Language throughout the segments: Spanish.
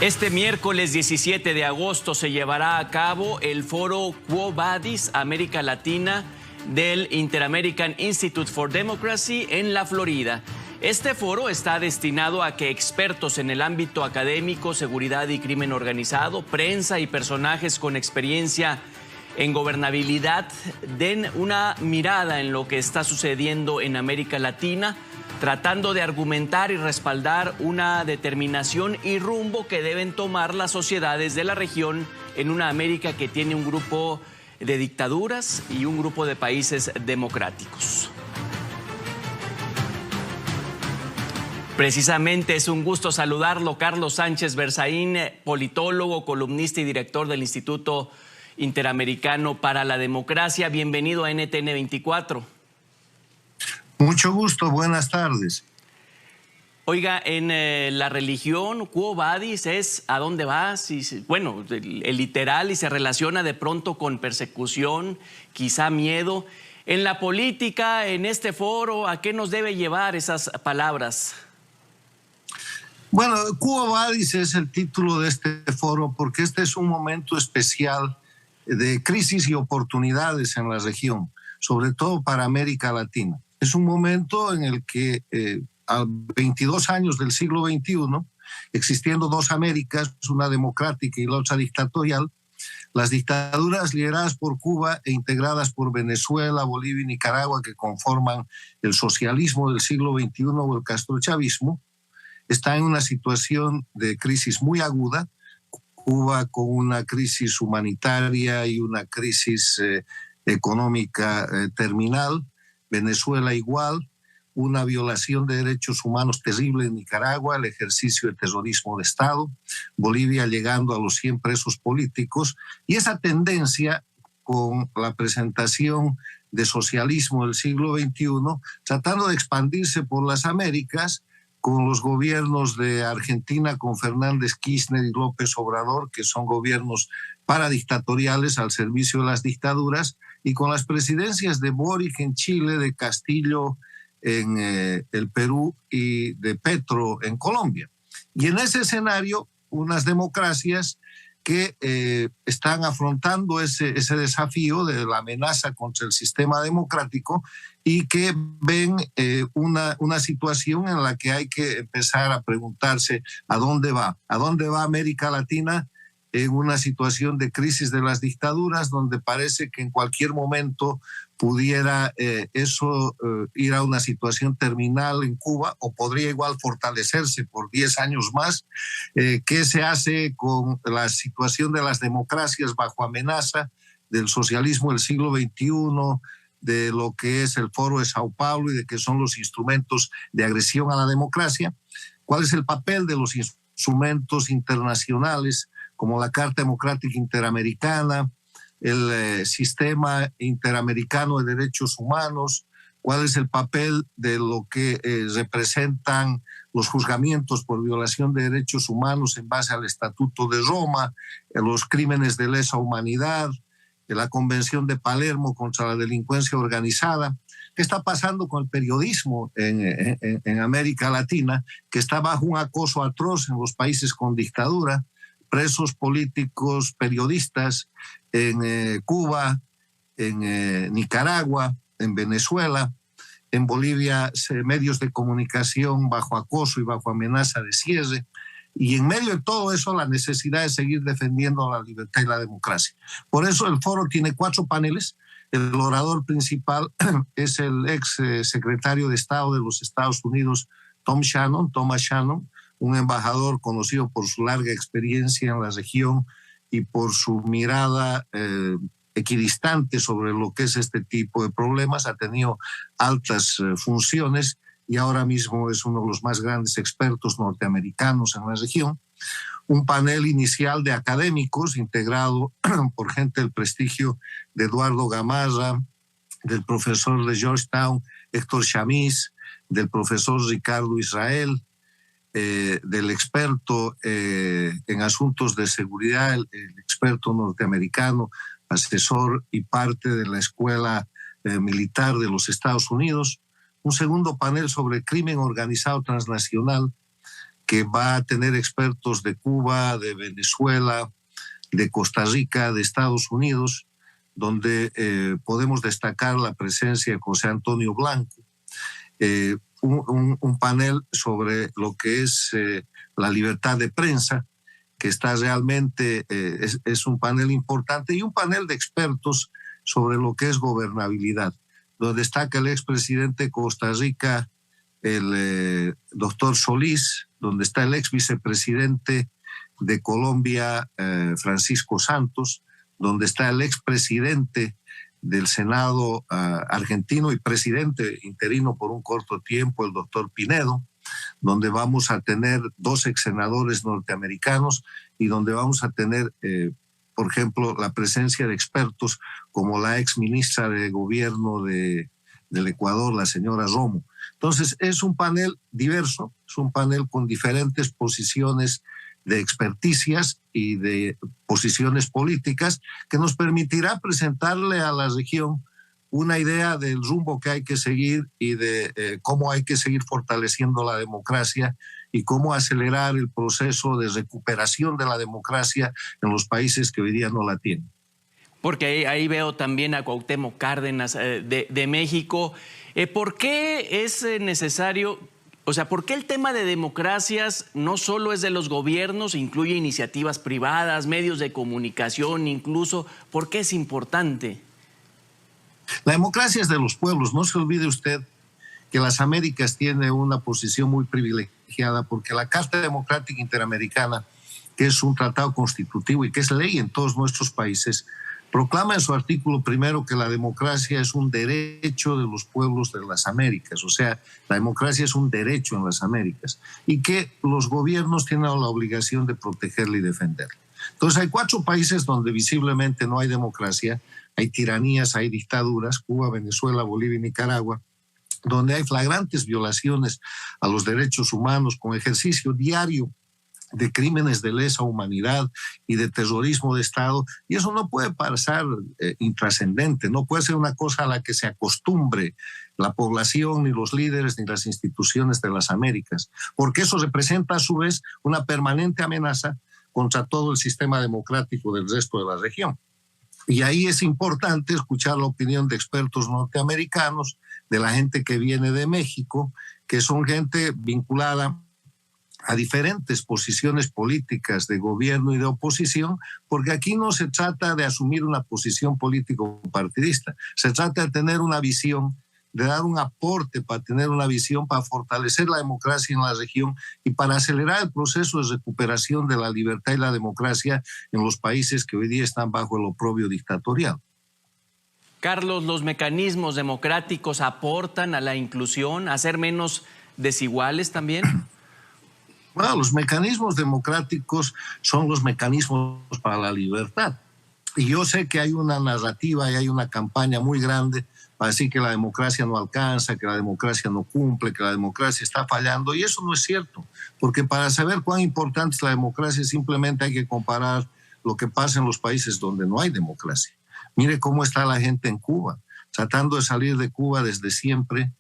Este miércoles 17 de agosto se llevará a cabo el foro Quo Vadis América Latina del Inter-American Institute for Democracy en la Florida. Este foro está destinado a que expertos en el ámbito académico, seguridad y crimen organizado, prensa y personajes con experiencia en gobernabilidad den una mirada en lo que está sucediendo en América Latina, tratando de argumentar y respaldar una determinación y rumbo que deben tomar las sociedades de la región en una América que tiene un grupo de dictaduras y un grupo de países democráticos. Precisamente es un gusto saludarlo, Carlos Sánchez Berzaín, politólogo, columnista y director del Instituto Interamericano para la Democracia. Bienvenido a NTN 24. Mucho gusto, buenas tardes. Oiga, en la religión, Quo Vadis es ¿a dónde vas? Bueno, el literal y se relaciona de pronto con persecución, quizá miedo. En la política, en este foro, ¿a qué nos debe llevar esas palabras? Bueno, Quo Vadis es el título de este foro porque este es un momento especial de crisis y oportunidades en la región, sobre todo para América Latina. Es un momento en el que a 22 años del siglo XXI, existiendo dos Américas, una democrática y la otra dictatorial, las dictaduras lideradas por Cuba e integradas por Venezuela, Bolivia y Nicaragua, que conforman el socialismo del siglo XXI o el castrochavismo, están en una situación de crisis muy aguda. Cuba con una crisis humanitaria y una crisis económica terminal, Venezuela igual, una violación de derechos humanos terrible en Nicaragua, el ejercicio de terrorismo de Estado, Bolivia llegando a los 100 presos políticos, y esa tendencia con la presentación de socialismo del siglo XXI, tratando de expandirse por las Américas, con los gobiernos de Argentina, con Fernández Kirchner y López Obrador, que son gobiernos paradictatoriales al servicio de las dictaduras, y con las presidencias de Boric en Chile, de Castillo en el Perú y de Petro en Colombia. Y en ese escenario, unas democracias que están afrontando ese desafío de la amenaza contra el sistema democrático y que ven una situación en la que hay que empezar a preguntarse ¿a dónde va América Latina en una situación de crisis de las dictaduras, donde parece que en cualquier momento pudiera ir a una situación terminal en Cuba, o podría igual fortalecerse por 10 años más? ¿Qué se hace con la situación de las democracias bajo amenaza, del socialismo del siglo XXI, de lo que es el Foro de Sao Paulo y de que son los instrumentos de agresión a la democracia? ¿Cuál es el papel de los instrumentos internacionales como la Carta Democrática Interamericana, el Sistema Interamericano de Derechos Humanos? ¿Cuál es el papel de lo que representan los juzgamientos por violación de derechos humanos en base al Estatuto de Roma, los crímenes de lesa humanidad, la Convención de Palermo contra la delincuencia organizada? ¿Qué está pasando con el periodismo en América Latina, que está bajo un acoso atroz en los países con dictadura? Presos políticos, periodistas en Cuba, en Nicaragua, en Venezuela, en Bolivia, medios de comunicación bajo acoso y bajo amenaza de cierre. Y en medio de todo eso, la necesidad de seguir defendiendo la libertad y la democracia. Por eso el foro tiene 4 paneles. El orador principal es el ex secretario de Estado de los Estados Unidos, Thomas Shannon, un embajador conocido por su larga experiencia en la región y por su mirada equidistante sobre lo que es este tipo de problemas. Ha tenido altas funciones y ahora mismo es uno de los más grandes expertos norteamericanos en la región. Un panel inicial de académicos integrado por gente del prestigio de Eduardo Gamarra, del profesor de Georgetown, Héctor Chamiz, del profesor Ricardo Israel, del experto en asuntos de seguridad, el experto norteamericano, asesor y parte de la Escuela Militar de los Estados Unidos. Un segundo panel sobre crimen organizado transnacional, que va a tener expertos de Cuba, de Venezuela, de Costa Rica, de Estados Unidos, donde podemos destacar la presencia de José Antonio Blanco, un panel sobre lo que es la libertad de prensa, que está realmente, es un panel importante, y un panel de expertos sobre lo que es gobernabilidad, donde destaca el expresidente de Costa Rica, el doctor Solís, donde está el ex vicepresidente de Colombia, Francisco Santos, donde está el expresidente del Senado argentino y presidente interino por un corto tiempo, el doctor Pinedo, donde vamos a tener 2 ex senadores norteamericanos y donde vamos a tener, por ejemplo, la presencia de expertos como la ex ministra de Gobierno del Ecuador, la señora Romo. Entonces, es un panel diverso, es un panel con diferentes posiciones de experticias y de posiciones políticas que nos permitirá presentarle a la región una idea del rumbo que hay que seguir y de cómo hay que seguir fortaleciendo la democracia y cómo acelerar el proceso de recuperación de la democracia en los países que hoy día no la tienen. Porque ahí veo también a Cuauhtémoc Cárdenas de México. ¿Por qué es necesario, o sea, por qué el tema de democracias no solo es de los gobiernos, incluye iniciativas privadas, medios de comunicación incluso? ¿Por qué es importante? La democracia es de los pueblos. No se olvide usted que las Américas tiene una posición muy privilegiada porque la Carta Democrática Interamericana, que es un tratado constitutivo y que es ley en todos nuestros países, proclama en su artículo primero que la democracia es un derecho de los pueblos de las Américas, o sea, la democracia es un derecho en las Américas y que los gobiernos tienen la obligación de protegerla y defenderla. Entonces hay 4 países donde visiblemente no hay democracia, hay tiranías, hay dictaduras, Cuba, Venezuela, Bolivia y Nicaragua, donde hay flagrantes violaciones a los derechos humanos con ejercicio diario de crímenes de lesa humanidad y de terrorismo de Estado, y eso no puede pasar intrascendente, no puede ser una cosa a la que se acostumbre la población, ni los líderes, ni las instituciones de las Américas, porque eso representa a su vez una permanente amenaza contra todo el sistema democrático del resto de la región. Y ahí es importante escuchar la opinión de expertos norteamericanos, de la gente que viene de México, que son gente vinculada a diferentes posiciones políticas de gobierno y de oposición, porque aquí no se trata de asumir una posición político-partidista, se trata de tener una visión, de dar un aporte para tener una visión, para fortalecer la democracia en la región y para acelerar el proceso de recuperación de la libertad y la democracia en los países que hoy día están bajo el oprobio dictatorial. Carlos, ¿los mecanismos democráticos aportan a la inclusión, a ser menos desiguales también? Bueno, los mecanismos democráticos son los mecanismos para la libertad. Y yo sé que hay una narrativa y hay una campaña muy grande para decir que la democracia no alcanza, que la democracia no cumple, que la democracia está fallando, y eso no es cierto, porque para saber cuán importante es la democracia simplemente hay que comparar lo que pasa en los países donde no hay democracia. Mire cómo está la gente en Cuba, tratando de salir de Cuba desde siempre,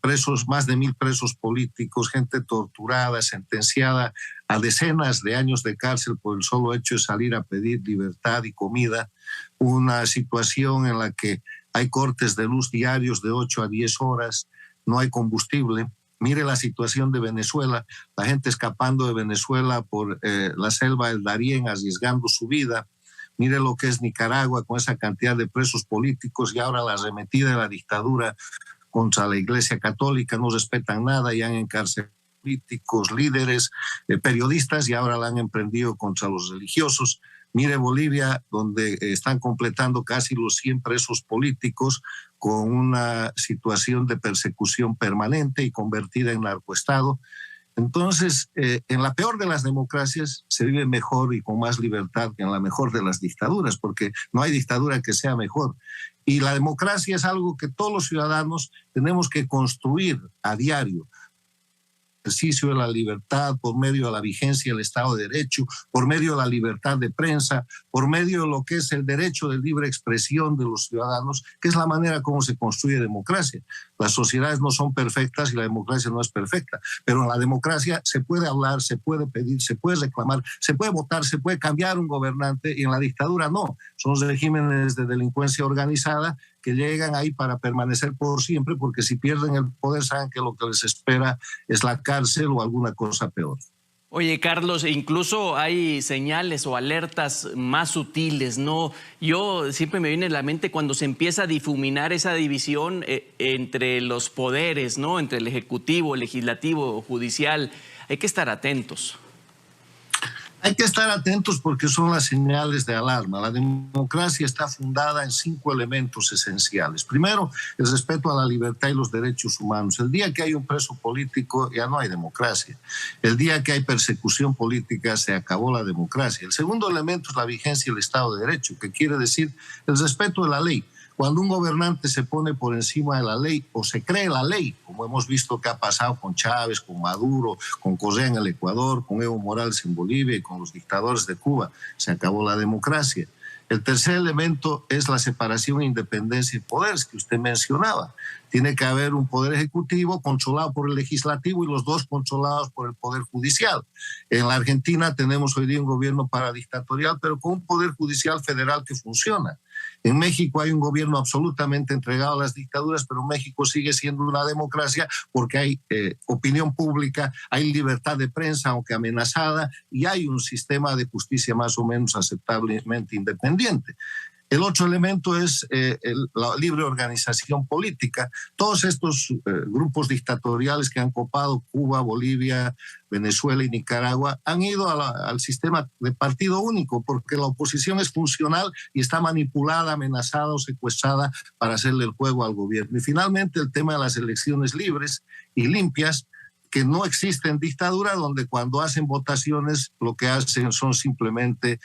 presos, más de 1000 presos políticos, gente torturada, sentenciada a decenas de años de cárcel por el solo hecho de salir a pedir libertad y comida, una situación en la que hay cortes de luz diarios de 8 a 10 horas, no hay combustible. Mire la situación de Venezuela, la gente escapando de Venezuela por la selva del Darién, arriesgando su vida. Mire lo que es Nicaragua con esa cantidad de presos políticos y ahora la arremetida de la dictadura contra la Iglesia Católica, no respetan nada y han encarcelado políticos, líderes, periodistas y ahora la han emprendido contra los religiosos. Mire Bolivia, donde están completando casi los 100 presos políticos con una situación de persecución permanente y convertida en narcoestado. Entonces, en la peor de las democracias se vive mejor y con más libertad que en la mejor de las dictaduras, porque no hay dictadura que sea mejor. Y la democracia es algo que todos los ciudadanos tenemos que construir a diario. Ejercicio de la libertad por medio de la vigencia del Estado de Derecho, por medio de la libertad de prensa, por medio de lo que es el derecho de libre expresión de los ciudadanos, que es la manera como se construye democracia. Las sociedades no son perfectas y la democracia no es perfecta, pero en la democracia se puede hablar, se puede pedir, se puede reclamar, se puede votar, se puede cambiar un gobernante, y en la dictadura no. Son regímenes de delincuencia organizada que llegan ahí para permanecer por siempre, porque si pierden el poder saben que lo que les espera es la cárcel o alguna cosa peor. Oye, Carlos, incluso hay señales o alertas más sutiles, ¿no? Yo siempre me viene a la mente cuando se empieza a difuminar esa división entre los poderes, ¿no? Entre el ejecutivo, el legislativo, judicial. Hay que estar atentos. Hay que estar atentos porque son las señales de alarma. La democracia está fundada en 5 elementos esenciales. Primero, el respeto a la libertad y los derechos humanos. El día que hay un preso político ya no hay democracia. El día que hay persecución política se acabó la democracia. El segundo elemento es la vigencia del Estado de Derecho, que quiere decir el respeto de la ley. Cuando un gobernante se pone por encima de la ley o se cree la ley, como hemos visto que ha pasado con Chávez, con Maduro, con Correa en el Ecuador, con Evo Morales en Bolivia y con los dictadores de Cuba, se acabó la democracia. El tercer elemento es la separación e independencia de poderes que usted mencionaba. Tiene que haber un poder ejecutivo controlado por el legislativo y los dos controlados por el poder judicial. En la Argentina tenemos hoy día un gobierno paradictatorial, pero con un poder judicial federal que funciona. En México hay un gobierno absolutamente entregado a las dictaduras, pero México sigue siendo una democracia porque hay opinión pública, hay libertad de prensa, aunque amenazada, y hay un sistema de justicia más o menos aceptablemente independiente. El otro elemento es la libre organización política. Todos estos grupos dictatoriales que han copado Cuba, Bolivia, Venezuela y Nicaragua han ido al sistema de partido único porque la oposición es funcional y está manipulada, amenazada o secuestrada para hacerle el juego al gobierno. Y finalmente el tema de las elecciones libres y limpias, que no existe en dictadura, donde cuando hacen votaciones lo que hacen son simplemente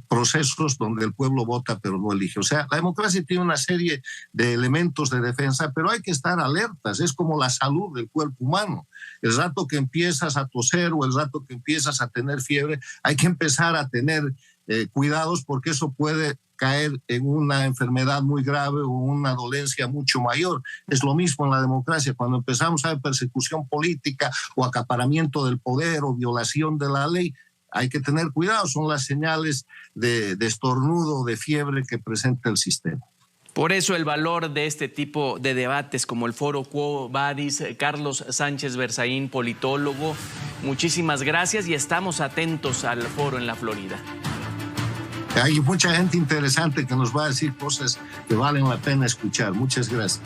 procesos donde el pueblo vota pero no elige. O sea, la democracia tiene una serie de elementos de defensa, pero hay que estar alertas. Es como la salud del cuerpo humano. El rato que empiezas a toser o el rato que empiezas a tener fiebre, hay que empezar a tener cuidados porque eso puede caer en una enfermedad muy grave o una dolencia mucho mayor. Es lo mismo en la democracia. Cuando empezamos a ver persecución política o acaparamiento del poder o violación de la ley, hay que tener cuidado, son las señales de estornudo, de fiebre que presenta el sistema. Por eso el valor de este tipo de debates como el Foro Quo Vadis. Carlos Sánchez Berzaín, politólogo, muchísimas gracias y estamos atentos al foro en la Florida. Hay mucha gente interesante que nos va a decir cosas que valen la pena escuchar. Muchas gracias.